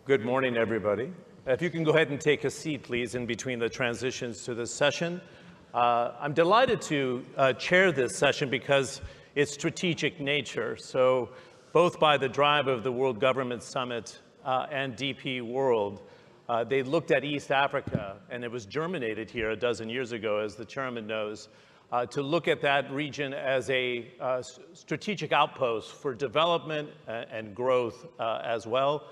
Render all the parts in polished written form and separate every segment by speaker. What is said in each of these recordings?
Speaker 1: Good morning, everybody. If you can go ahead and take a seat, please, in between the transitions to this session. I'm delighted to chair this session because its strategic nature. So both by the drive of the World Government Summit and DP World, they looked at East Africa, and it was germinated here a dozen years ago, as the chairman knows, to look at that region as a strategic outpost for development and growth as well.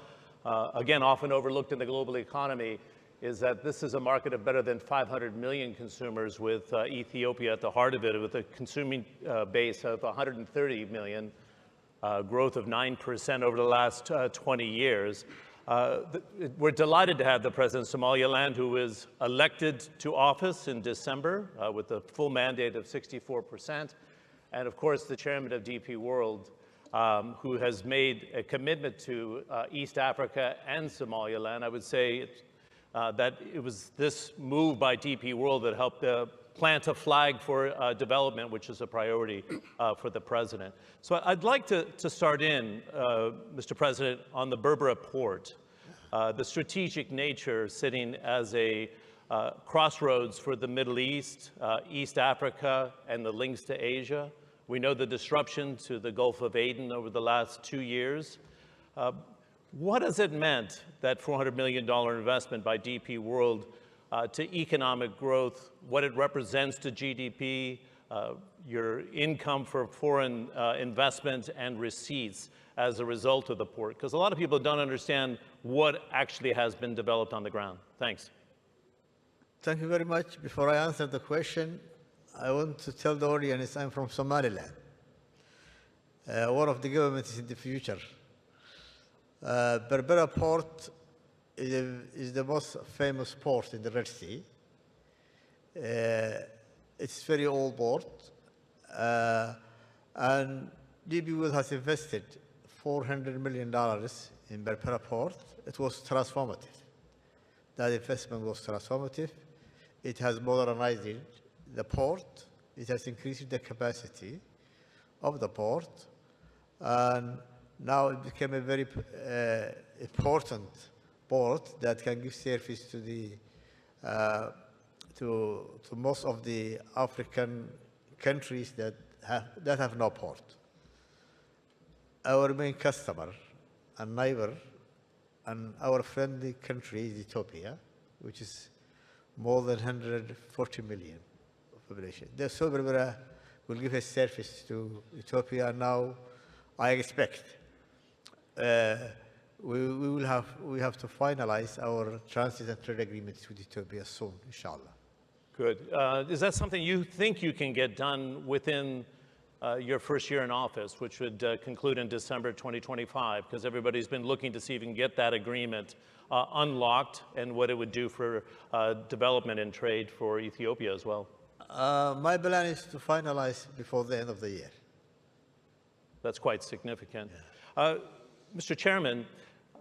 Speaker 1: Again, often overlooked in the global economy is that this is a market of better than 500 million consumers, with Ethiopia at the heart of it, with a consuming base of 130 million, growth of 9% over the last 20 years. We're delighted to have the President of Somaliland, who was elected to office in December with a full mandate of 64%, and of course the chairman of DP World, who has made a commitment to East Africa and Somaliland. I would say that it was this move by DP World that helped plant a flag for development, which is a priority for the president. So I'd like to start in, Mr. President, on the Berbera port, the strategic nature sitting as a crossroads for the Middle East, East Africa, and the links to Asia. We know the disruption to the Gulf of Aden over the last 2 years. What has it meant, that $400 million investment by DP World, to economic growth, what it represents to GDP, your income for foreign investment and receipts as a result of the port? Because a lot of people don't understand what actually has been developed on the ground. Thanks.
Speaker 2: Thank you very much. Before I answer the question, I want to tell the audience I'm from Somaliland, one of the governments in the future. Berbera port is the most famous port in the Red Sea. It's a very old port, and DP World has invested $400 million in Berbera port. It was transformative. That investment was transformative. It has modernized the port. It has increased the capacity of the port, and now it became a very important port that can give service to the to most of the African countries that have no port. Our main customer and neighbor and our friendly country is Ethiopia, which is more than 140 million population. The Berbera will give a service to Ethiopia now. I expect we have to finalize our transit and trade agreements with Ethiopia soon, inshallah.
Speaker 1: Good. Is that something you think you can get done within your first year in office, which would conclude in December 2025? Because everybody's been looking to see if you can get that agreement unlocked and what it would do for development and trade for Ethiopia as well.
Speaker 2: My plan is to finalize before the end of the year.
Speaker 1: That's quite significant. Yeah. Mr. Chairman,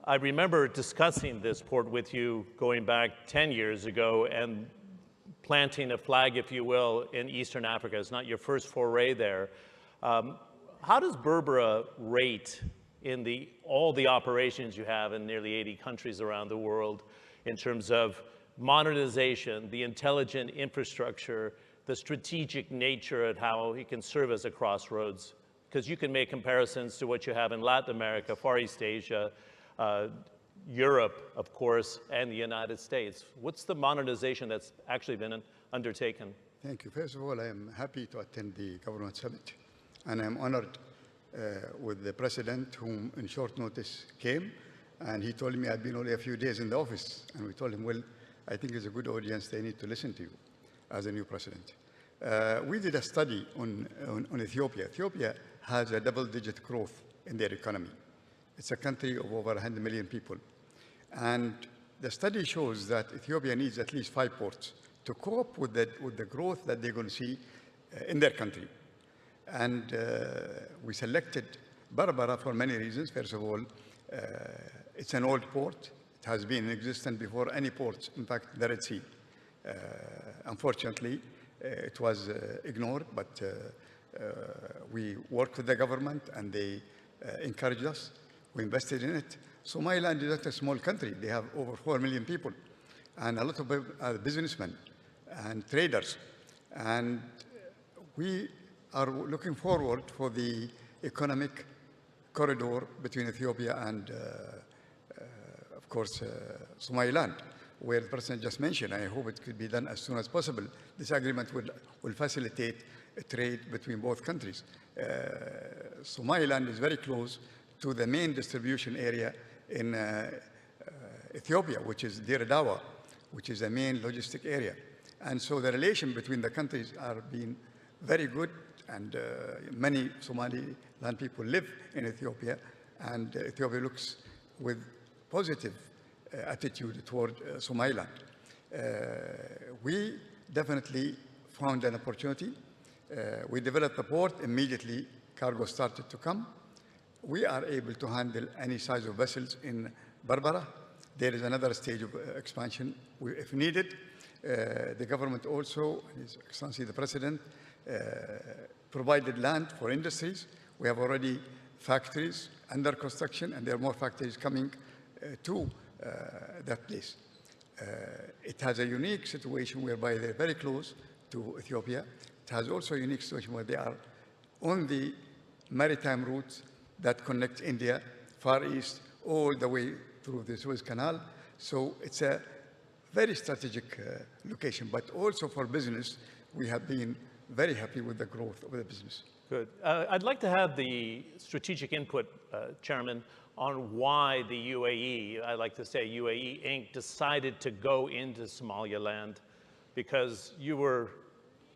Speaker 1: I remember discussing this port with you going back 10 years ago and planting a flag, if you will, in Eastern Africa. It's not your first foray there. How does Berbera rate in all the operations you have in nearly 80 countries around the world in terms of modernization, the intelligent infrastructure, the strategic nature of how it can serve as a crossroads? Because you can make comparisons to what you have in Latin America, Far East Asia, Europe, of course, and the United States. What's the modernization that's actually been undertaken?
Speaker 3: Thank you. First of all, I am happy to attend the Government Summit, and I am honored with the President, whom in short notice came, and he told me I'd been only a few days in the office, and we told him, well, I think it's a good audience, they need to listen to you as a new President. We did a study on Ethiopia. Ethiopia has a double-digit growth in their economy. It's a country of over 100 million people. And the study shows that Ethiopia needs at least 5 ports to cope with the growth that they're going to see in their country. And we selected Berbera for many reasons. First of all, it's an old port. It has been in existence before any ports, in fact, the Red Sea. Unfortunately, it was ignored, but we worked with the government and they encouraged us We invested in it. Somaliland is not a small country. They have over 4 million people and a lot of businessmen and traders. And we are looking forward for the economic corridor between Ethiopia and, of course, Somaliland, where the President just mentioned. I hope it could be done as soon as possible. This agreement will facilitate trade between both countries. Somaliland is very close to the main distribution area in Ethiopia, which is Dir Dawa, which is a main logistic area. And so the relation between the countries are being very good, and many Somaliland people live in Ethiopia, and Ethiopia looks with positive attitude toward Somaliland. We definitely found an opportunity. We developed the port. Immediately, cargo started to come. We are able to handle any size of vessels in Berbera. There is another stage of expansion if needed. The government also, His Excellency the President, provided land for industries. We have already factories under construction, and there are more factories coming to that place. It has a unique situation whereby they're very close to Ethiopia. It has also a unique situation where they are on the maritime routes that connect India, Far East, all the way through the Suez Canal. So it's a very strategic location, but also for business, we have been very happy with the growth of the business.
Speaker 1: Good. I'd like to have the strategic input, Chairman, on why the UAE, I like to say UAE Inc., decided to go into Somaliland, because you were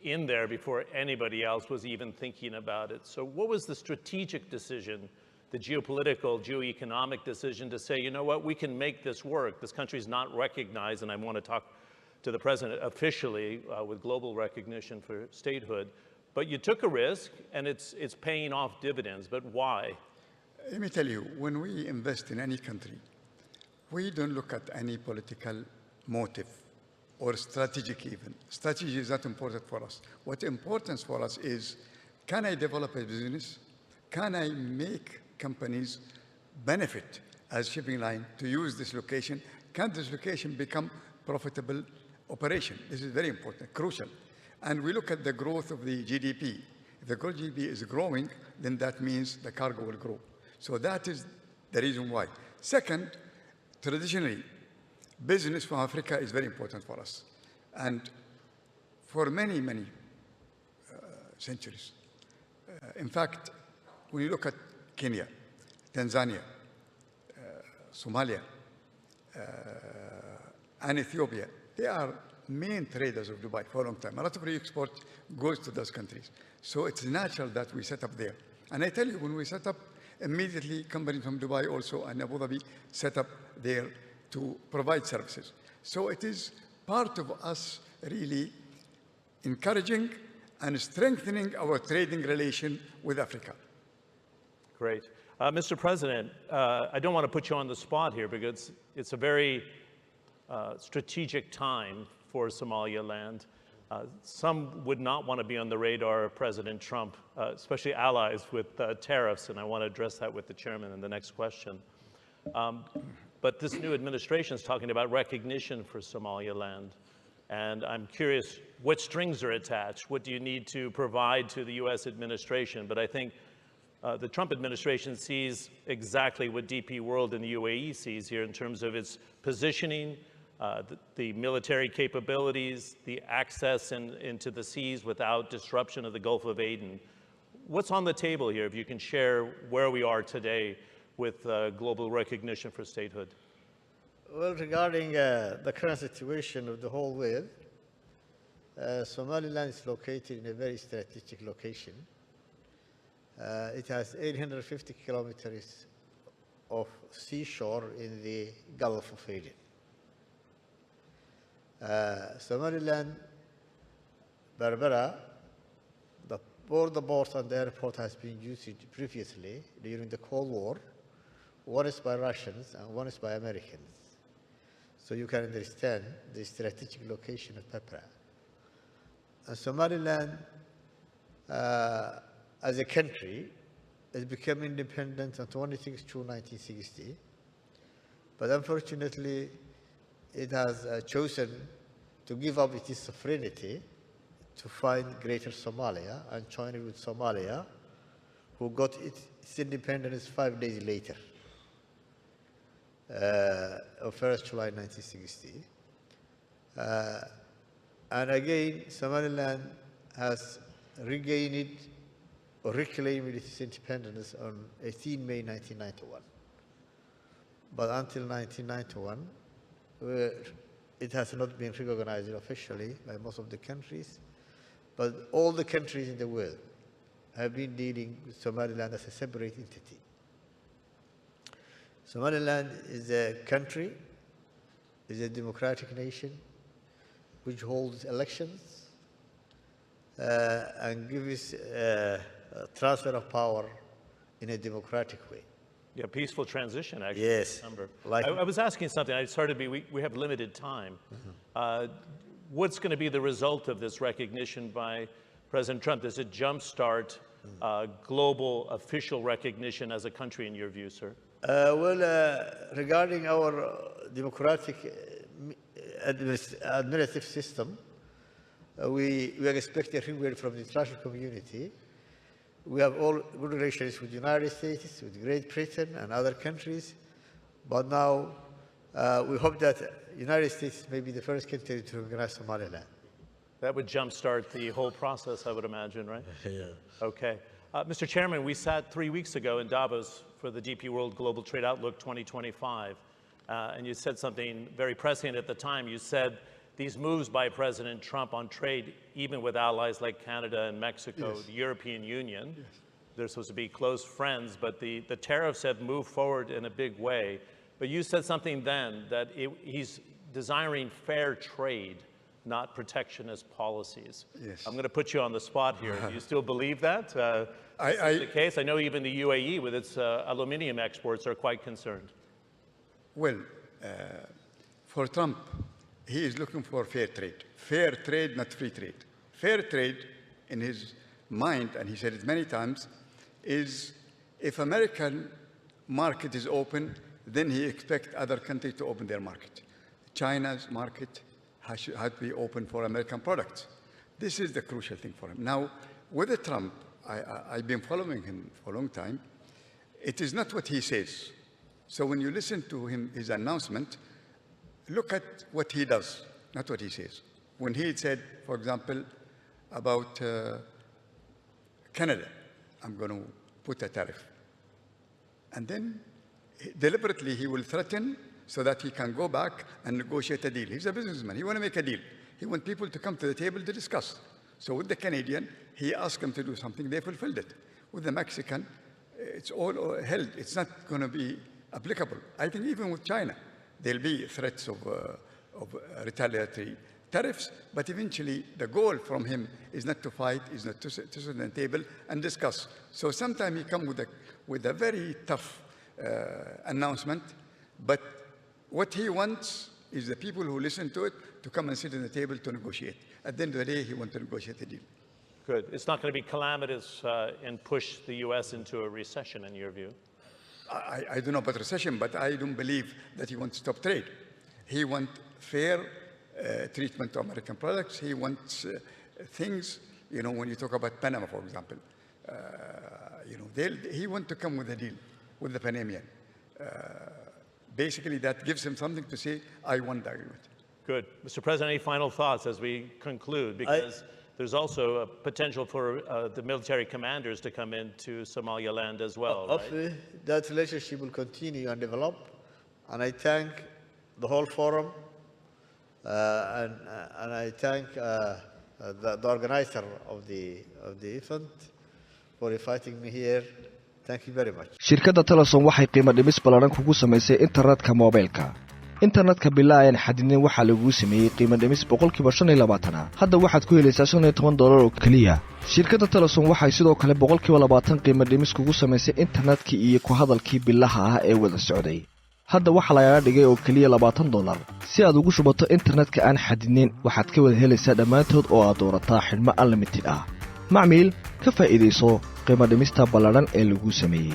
Speaker 1: in there before anybody else was even thinking about it. So what was the strategic decision, the geopolitical, geoeconomic decision to say, you know what, we can make this work. This country's not recognized, and I want to talk to the President officially with global recognition for statehood. But you took a risk, and it's paying off dividends. But why?
Speaker 3: Let me tell you, when we invest in any country, we don't look at any political motive or strategic even. Strategy is not important for us. What's important for us is, can I develop a business? Can I make companies benefit as shipping line to use this location? Can this location become profitable operation? This is very important, crucial. And we look at the growth of the GDP. If the GDP is growing, then that means the cargo will grow. So that is the reason why. Second, traditionally, business from Africa is very important for us. And for many, many centuries. In fact, when you look at Kenya, Tanzania, Somalia, and Ethiopia, they are main traders of Dubai for a long time. A lot of re-export goes to those countries. So it's natural that we set up there. And I tell you, when we set up, immediately companies from Dubai also and Abu Dhabi set up there to provide services. So it is part of us really encouraging and strengthening our trading relation with Africa.
Speaker 1: Great. Mr. President, I don't want to put you on the spot here because it's a very strategic time for Somaliland. Some would not want to be on the radar of President Trump, especially allies with tariffs, and I want to address that with the chairman in the next question. But this new administration is talking about recognition for Somaliland, and I'm curious, what strings are attached? What do you need to provide to the U.S. administration? But I think the Trump administration sees exactly what DP World and the UAE sees here in terms of its positioning, the military capabilities, the access into the seas without disruption of the Gulf of Aden. What's on the table here, if you can share where we are today with global recognition for statehood?
Speaker 2: Well, regarding the current situation of the whole world, Somaliland is located in a very strategic location. It has 850 kilometers of seashore in the Gulf of Aden. Somaliland, Berbera, both the port and the airport has been used previously during the Cold War. One is by Russians and one is by Americans. So you can understand the strategic location of Berbera. And Somaliland, as a country, it became independent on 26 June 1960. But unfortunately, it has chosen to give up its sovereignty to find Greater Somalia and join it with Somalia, who got its independence 5 days later, on 1st July 1960. And again, Somaliland has regained or reclaimed its independence on 18 May 1991. But until 1991, it has not been recognized officially by most of the countries, but all the countries in the world have been dealing with Somaliland as a separate entity. Somaliland is a country, is a democratic nation, which holds elections and gives a transfer of power in a democratic way.
Speaker 1: Yeah, peaceful transition, actually.
Speaker 2: Yes.
Speaker 1: I was asking something. I started to be, we have limited time. What's going to be the result of this recognition by President Trump? Does it jumpstart global official recognition as a country, in your view, sir?
Speaker 2: Regarding our democratic administrative system, we expect everywhere from the international community. We have all good relations with the United States, with Great Britain and other countries, but now we hope that the United States may be the first country to recognize Somaliland.
Speaker 1: That would jumpstart the whole process, I would imagine, right?
Speaker 2: Yeah.
Speaker 1: Okay. Mr. Chairman, we sat 3 weeks ago in Davos for the DP World Global Trade Outlook 2025, and you said something very prescient at the time. You said these moves by President Trump on trade, even with allies like Canada and Mexico,
Speaker 3: Yes.
Speaker 1: the European Union, they're supposed to be close friends, but the tariffs have moved forward in a big way. But you said something then, that he's desiring fair trade, not protectionist policies.
Speaker 3: Yes.
Speaker 1: I'm going to put you on the spot here. Do you still believe that? Is the case? I know even the UAE with its aluminium exports are quite concerned.
Speaker 3: Well, for Trump, he is looking for fair trade. Fair trade, not free trade. Fair trade, in his mind, and he said it many times, is if American market is open, then he expects other countries to open their market. China's market has to be open for American products. This is the crucial thing for him. Now, with Trump, I've been following him for a long time. It is not what he says. So when you listen to him, his announcement, look at what he does, not what he says. When he said, for example, about Canada, I'm going to put a tariff. And then deliberately he will threaten so that he can go back and negotiate a deal. He's a businessman. He wants to make a deal. He wants people to come to the table to discuss. So with the Canadian, he asked them to do something. They fulfilled it. With the Mexican, it's all held. It's not going to be applicable. I think even with China, there'll be threats of retaliatory tariffs, but eventually the goal from him is not to fight, is not to sit on the table and discuss. So sometimes he comes with a very tough announcement, but what he wants is the people who listen to it to come and sit on the table to negotiate. At the end of the day, he wants to negotiate a deal.
Speaker 1: Good. It's not going to be calamitous and push the U.S. into a recession, in your view?
Speaker 3: I don't know about recession, but I don't believe that he wants to stop trade. He wants fair treatment to American products. He wants things, you know, when you talk about Panama, for example, you know, he wants to come with a deal with the Panamanian. Basically, that gives him something to say, I want the agreement.
Speaker 1: Good. Mr. President, any final thoughts as we conclude? Because there's also a potential for the military commanders to come into Somaliland as well,
Speaker 2: Hopefully, that relationship will continue and develop. And I thank the whole forum, and I thank the organizer of the event for inviting me here. Thank you very much.
Speaker 4: Shirkadda Telesom waxay qiimo dhimis ballaaran kugu samaysay internetka mobilka. Internetka bilaayan xadidin waxa lagu sameeyay qiimo dhimis 25%. Hadda waxaad ku helaysaa $15 oo kaliya. Shirkadda Telesom waxay sidoo kale 20% qiimo dhimis kugu samaysay internetka iyo ku hadalkii billaha ah ee wada socday. Hadda waxa laga dhigay oo kaliya $20. Si aad ugu shubato internetka aan xadidin, waxaad ka wada helaysaa dhamaantood oo aad doorataa xidhmo unlimited ah. Macmiil ka faa'iideyso qiimo dhimista ballaadhan ee lagu sameeyey.